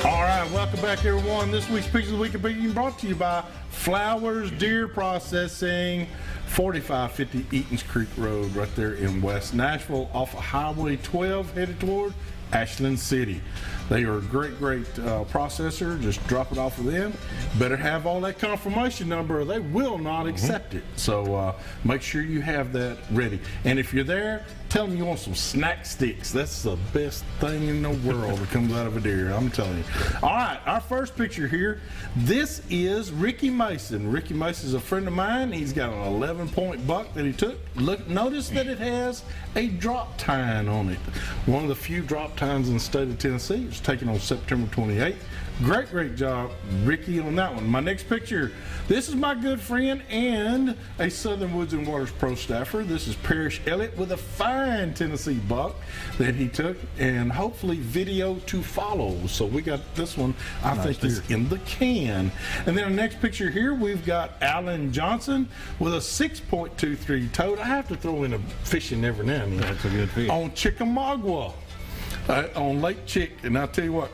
All right, welcome back, everyone. This week's Picture of the Week is being brought to you by Flowers Deer Processing, 4550 Eatons Creek Road, right there in West Nashville, off of Highway 12, headed toward Ashland City. They are a great processor. Just drop it off of them. Better have all that confirmation number or they will not accept it. So make sure you have that ready. And if you're there, tell them you want some snack sticks. That's the best thing in the world that comes out of a deer, I'm telling you. All right, our first picture here, this is Ricky Mason. Ricky Mason is a friend of mine. He's got an 11-point buck that he took. Look, notice that it has a drop tine on it. One of the few drop tines in the state of Tennessee. It was taken on September 28th. Great job, Ricky, on that one. My next picture, this is my good friend and a Southern Woods and Waters pro staffer. This is Parrish Elliott with a fine Tennessee buck that he took, and hopefully video to follow. So we got this one, I think, is in the can. And then our next picture here, we've got Alan Johnson with a 6.23 toad. I have to throw in a fishing every now and then. That's a good fish. On Chickamauga, on Lake Chick, and I'll tell you what,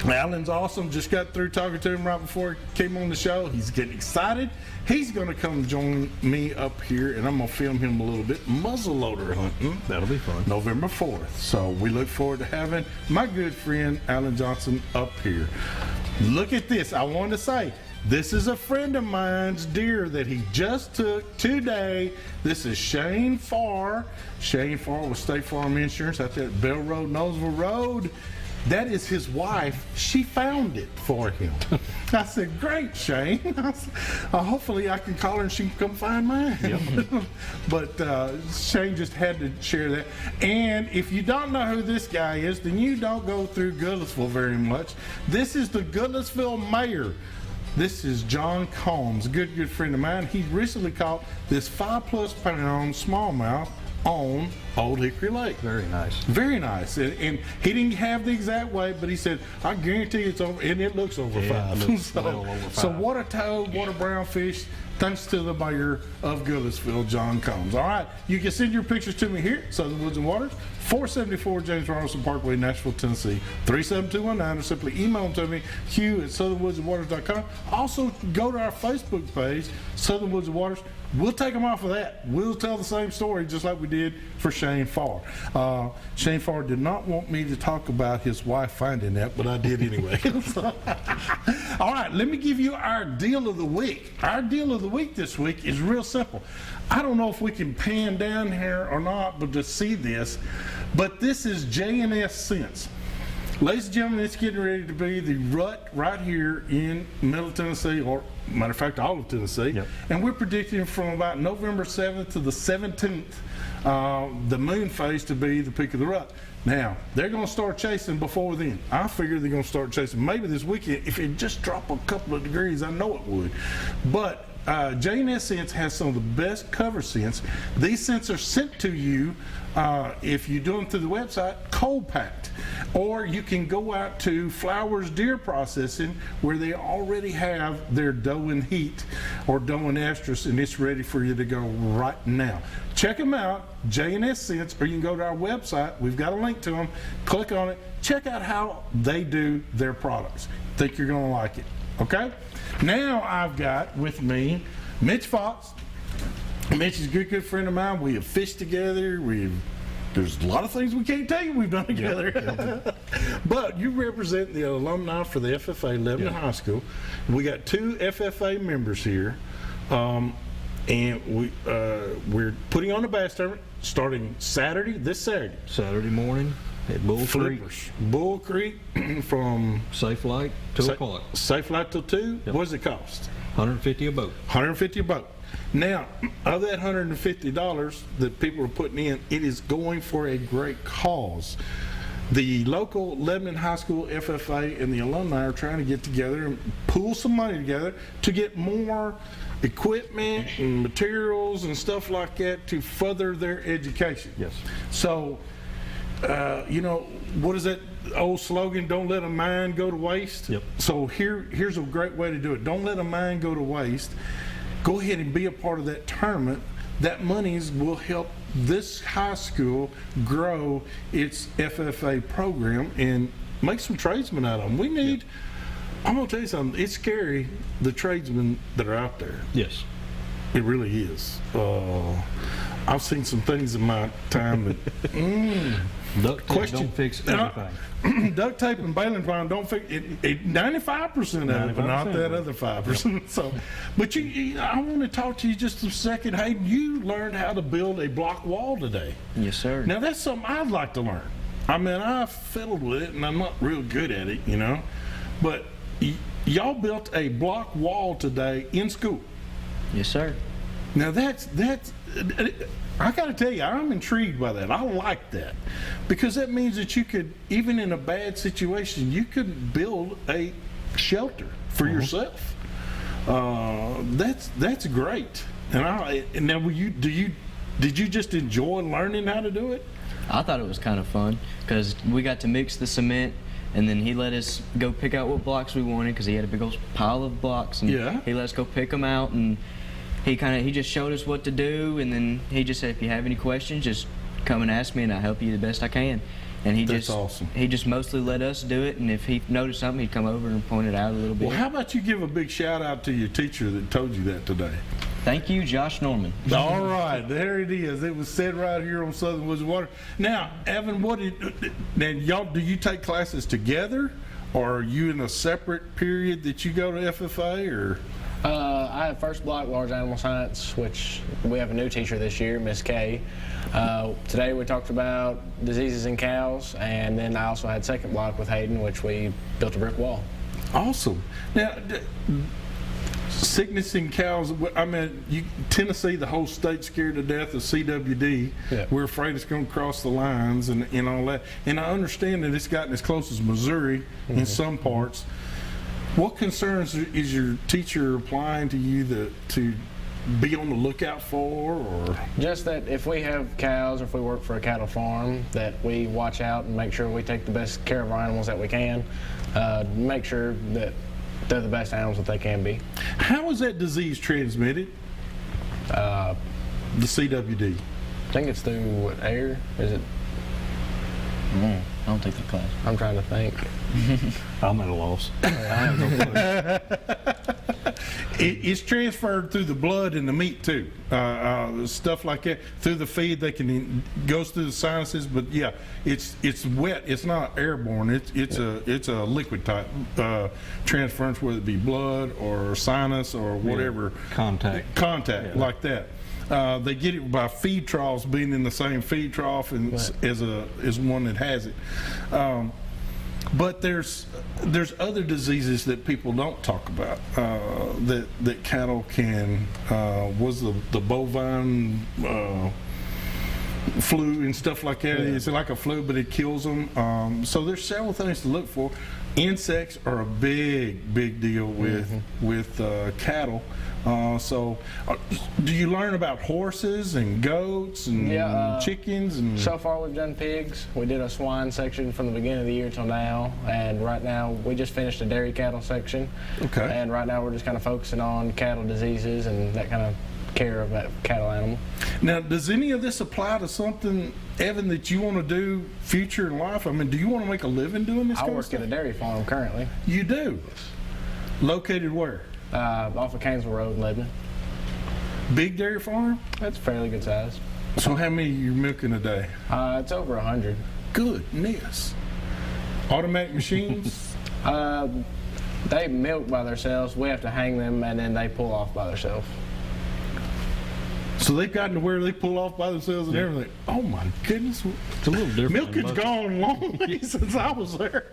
Alan's awesome. Just got through talking to him right before he came on the show. He's getting excited. He's going to come join me up here, and I'm going to film him a little bit muzzleloader hunting. That'll be fun. November 4th. So we look forward to having my good friend Alan Johnson up here. Look at this. I want to say, this is a friend of mine's deer that he just took today. This is Shane Farr. Shane Farr with State Farm Insurance out there at Bell Road, Noseville Road. That is his wife. She found it for him. I said, great, Shane. Hopefully I can call her and she can come find mine. Yep. But Shane just had to share that. And if you don't know who this guy is, then you don't go through Goodlettsville very much. This is the Goodlettsville mayor. This is John Combs, a good friend of mine. He recently caught this 5+ pound smallmouth on Old Hickory Lake. Very nice. Very nice. And he didn't have the exact weight, but he said, I guarantee it's over, and it looks over 5. Looks well over 5. So what a toad, what a brown fish. Thanks to the mayor of Goodlettsville, John Combs. All right, you can send your pictures to me here, Southern Woods and Waters, 474 James Robinson Parkway, Nashville, Tennessee, 37219, or simply email them to me, hugh@southernwoodsandwaters.com. Also, go to our Facebook page, Southern Woods and Waters. We'll take them off of that. We'll tell the same story just like we did for Shane Farr. Shane Farr did not want me to talk about his wife finding that, but I did anyway. All right, let me give you our deal of the week. Our deal of the week this week is real simple. I don't know if we can pan down here or not, but to see this, but this is J&S Scents. Ladies and gentlemen, it's getting ready to be the rut right here in Middle Tennessee, or matter of fact, all of Tennessee. Yep. And we're predicting from about November 7th to the 17th, the moon phase to be the peak of the rut. Now, they're going to start chasing before then. I figure they're going to start chasing maybe this weekend. If it just drop a couple of degrees, I know it would. But J&S Scents has some of the best cover scents. These scents are sent to you, if you do them through the website, cold packed. Or you can go out to Flowers Deer Processing, where they already have their doe and heat or doe and estrus, and it's ready for you to go right now. Check them out, J&S Scents, or you can go to our website. We've got a link to them. Click on it. Check out how they do their products. Think you're going to like it. Okay? Now I've got with me Mitch Fox. Mitch is a good friend of mine. We have fished together. There's a lot of things we can't tell you we've done together. Yep. But you represent the alumni for the FFA, Lebanon High School. We got 2 FFA members here. And we're putting on a bass tournament starting this Saturday morning at Bull Creek. Bull Creek from Safe Flight, 2 o'clock. Safe Flight till 2? Yep. What does it cost? $150 a boat. $150 a boat. Now, of that $150 that people are putting in, it is going for a great cause. The local Lebanon High School FFA and the alumni are trying to get together and pool some money together to get more equipment and materials and stuff like that to further their education. Yes. So, you know, what is that old slogan? Don't let a mine go to waste. Yep. So here's a great way to do it. Don't let a mine go to waste. Go ahead and be a part of that tournament. That monies will help this high school grow its FFA program and make some tradesmen out of them. We need. I'm gonna tell you something. It's scary, the tradesmen that are out there. Yes. It really is. I've seen some things in my time that. Duct tape don't fix everything. Duct tape and baling twine don't fix it. 95% of it, but not 95% that other 5%. So, but I want to talk to you just a second. Hayden, you learned how to build a block wall today. Yes, sir. Now that's something I'd like to learn. I mean, I fiddled with it, and I'm not real good at it, you know. But y'all built a block wall today in school. Yes, sir. Now that's I got to tell you, I'm intrigued by that. I like that because that means that you could, even in a bad situation, you could build a shelter for yourself. That's great. And now, did you just enjoy learning how to do it? I thought it was kind of fun because we got to mix the cement, and then he let us go pick out what blocks we wanted because he had a big old pile of blocks, and he let us go pick them out, and he just showed us what to do, and then he just said, if you have any questions, just come and ask me, and I'll help you the best I can. And That's awesome. He just mostly let us do it, and if he noticed something, he'd come over and point it out a little bit. Well, how about you give a big shout out to your teacher that told you that today? Thank you, Josh Norman. All right, there it is. It was said right here on Southern Woods and Water. Now, Evan, do you take classes together, or are you in a separate period that you go to FFA, or? I have first block large animal science, which we have a new teacher this year, Miss Kay. Today we talked about diseases in cows, and then I also had second block with Hayden, which we built a brick wall. Awesome. Now, sickness in cows, I mean, Tennessee, the whole state's scared to death of SWW. Yeah. We're afraid it's going to cross the lines and all that. And I understand that it's gotten as close as Missouri in some parts. What concerns is your teacher applying to you to be on the lookout for, or? Just that if we have cows, or if we work for a cattle farm, that we watch out and make sure we take the best care of our animals that we can, make sure that they're the best animals that they can be. How is that disease transmitted? The CWD. I think it's through air. Is it? I don't take the class. I'm trying to think. I'm at a loss. I have no clue. It's transferred through the blood and the meat too. Stuff like that through the feed. Goes through the sinuses, but yeah, it's wet. It's not airborne. It's a liquid type transference, whether it be blood or sinus or whatever. Contact. Like that. They get it by feed troughs being in the same feed trough and as one that has it. But there's other diseases that people don't talk about that cattle can. Was the bovine flu and stuff like that? It's like a flu, but it kills them. So there's several things to look for. Insects are a big deal with cattle. Do you learn about horses and goats and chickens? And so far we've done pigs. We did a swine section from the beginning of the year till now, and right now we just finished a dairy cattle section. Okay. And right now we're just kind of focusing on cattle diseases and that kind of care of that cattle animal. Now, does any of this apply to something, Evan, that you want to do future in life? I mean, do you want to make a living doing this I kind of work stuff? at a dairy farm currently. You do? Located where? Off of Canesville Road in Lebanon. Big dairy farm? That's fairly good size. So how many are you milking a day? It's over 100. Goodness. Automatic machines? They milk by themselves. We have to hang them, and then they pull off by themselves. So they've gotten to where they pull off by themselves and everything. Oh my goodness. It's a little different. Milking's gone a long way since I was there.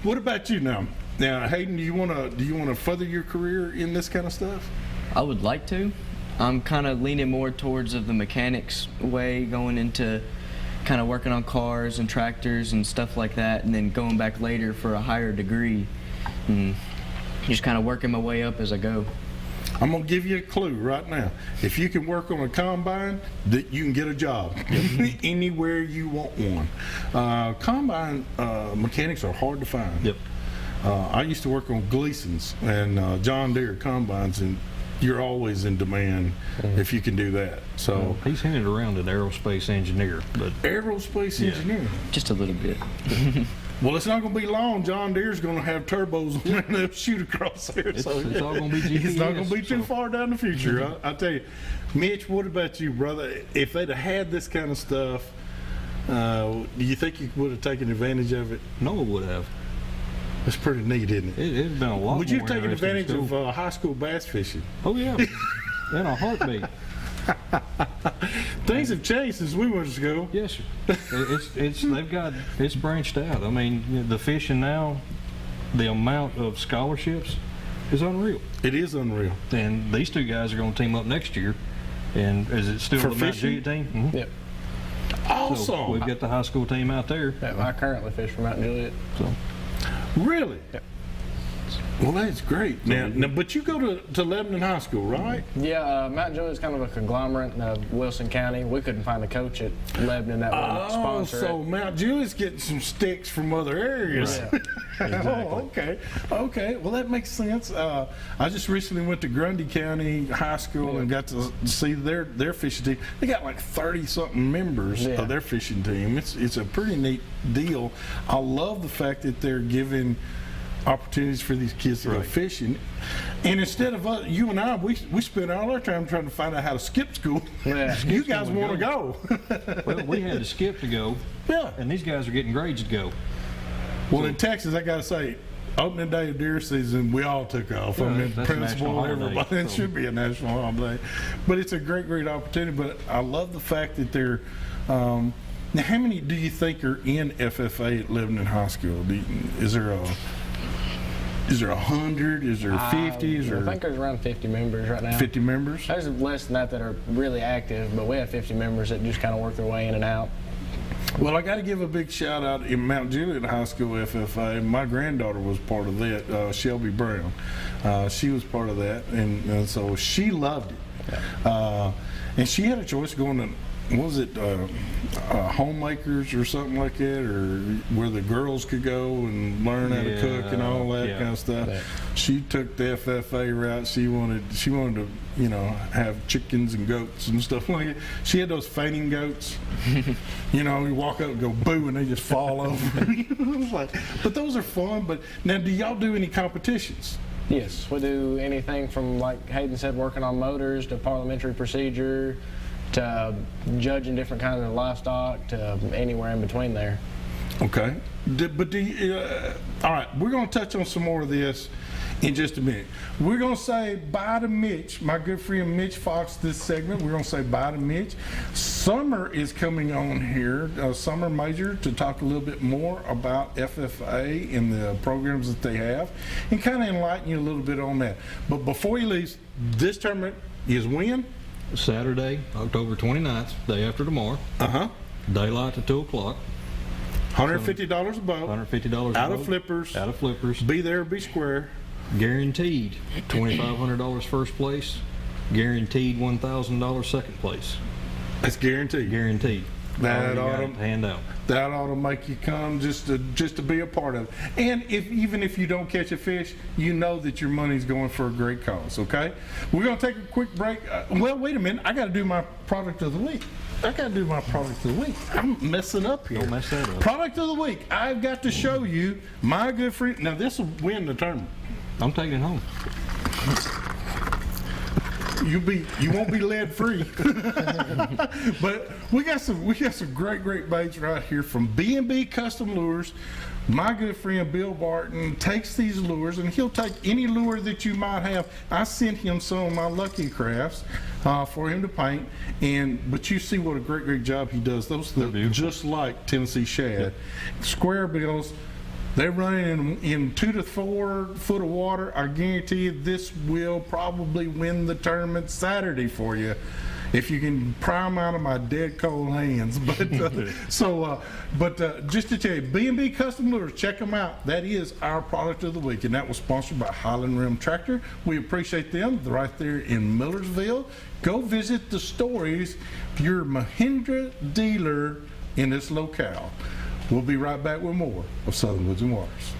What about you now? Now, Hayden, do you want to further your career in this kind of stuff? I would like to. I'm kind of leaning more towards of the mechanics way, going into kind of working on cars and tractors and stuff like that, and then going back later for a higher degree and just kind of working my way up as I go. I'm going to give you a clue right now. If you can work on a combine, that you can get a job anywhere you want one. Combine mechanics are hard to find. Yep. I used to work on Gleason's and John Deere combines, and you're always in demand if you can do that. So He's hinted around an aerospace engineer, but aerospace engineering. Just a little bit. Well, it's not going to be long. John Deere's going to have turbos on there and they'll shoot across there. It's all going to be GPS. It's not going to be too so- far down the future. I tell you. Mitch, what about you, brother? If they'd have had this kind of stuff, do you think you would have taken advantage of it? Noah would have. It's pretty neat, isn't it? It'd been a lot Would you more have taken interesting advantage school. of high school bass fishing? Oh, yeah. In a heartbeat. Things have changed since we went to school. Yes, sir. It's branched out. I mean, the fishing now, the amount of scholarships is unreal. It is unreal. And these two guys are going to team up next year. And is it still For the Mount fishing? Juliet team? Mhm. Yep. Awesome. So we've got the high school team out there. Yeah, I currently fish for Mount Juliet. So Really? Yep. Well, that's great. Now, but you go to Lebanon High School, right? Yeah, Mount Juliet's kind of a conglomerate in Wilson County. We couldn't find a coach at Lebanon that would sponsor so it. Mount Juliet's getting some sticks from other areas. Yeah. Oh, okay. Well, that makes sense. I just recently went to Grundy County High School and got to see their fishing team. They got like 30-something members Yeah. of their fishing team. It's a pretty neat deal. I love the fact that they're giving opportunities for these kids to go fishing, and instead of you and I, we spend all our time trying to find out how to skip school. Yeah. You guys want to go? well, we had to skip to go, Yeah. and these guys are getting grades to go. Well, in Texas, I got to say, opening day of deer season, we all took off. Yeah, I mean, that's a principal, national holiday, everybody. It so. should be a national holiday. But it's a great opportunity. But I love the fact that they're. Now, how many do you think are in FFA at Lebanon High School? Is there 100? Is there 50? Is I there think there's around 50 members right now. 50 members? There's less than that are really active, but we have 50 members that just kind of work their way in and out. Well, I got to give a big shout out in Mount Juliet High School FFA. My granddaughter was part of that, Shelby Brown. She was part of that, and so she loved it. And she had a choice going to, what was it, homemakers or something like that, or where the girls could go and learn how to cook and all that kind of stuff. Yeah. She took the FFA route. She wanted to, have chickens and goats and stuff like that. She had those fainting goats. You walk up and go boo, and they just fall over. It's like, but those are fun. But now, do y'all do any competitions? Yes, we do anything from, like Hayden said, working on motors to parliamentary procedure to judging different kinds of livestock to anywhere in between there. Okay. All right, we're going to touch on some more of this in just a minute. We're going to say bye to Mitch, my good friend Mitch Fox, this segment. We're going to say bye to Mitch. Summer is coming on here, Summer Major, to talk a little bit more about FFA and the programs that they have and kind of enlighten you a little bit on that. But before he leaves, this tournament is when? Saturday, October 29th, day after tomorrow. Daylight to 2 o'clock. $150 a boat. $150 Out a of boat. flippers. Out of flippers. Be there, be square. Guaranteed $2,500 first place. Guaranteed $1,000 second place. That's guaranteed. Guaranteed. That All you ought got to- to hand out. That ought to make you come just to be a part of it. And even if you don't catch a fish, you know that your money's going for a great cause, okay? We're going to take a quick break. Well, wait a minute. I got to do my product of the week. I'm messing up here. Don't mess that up. Product of the week. I've got to show you my good friend. Now, this will win the tournament. I'm taking it home. You won't be lead free. But we got some great baits right here from B&B Custom Lures. My good friend Bill Barton takes these lures, and he'll take any lure that you might have. I sent him some of my Lucky Crafts for him to paint, but you see what a great job he does. Those look just like Tennessee shad. Square bills. They're running in 2 to 4 foot of water. I guarantee you this will probably win the tournament Saturday for you if you can pry them out of my dead cold hands. But just to tell you, B&B Custom Lures, check them out. That is our product of the week, and that was sponsored by Highland Rim Tractor. We appreciate them. They're right there in Millersville. Go visit the stores, your Mahindra dealer in this locale. We'll be right back with more of Southern Woods and Waters.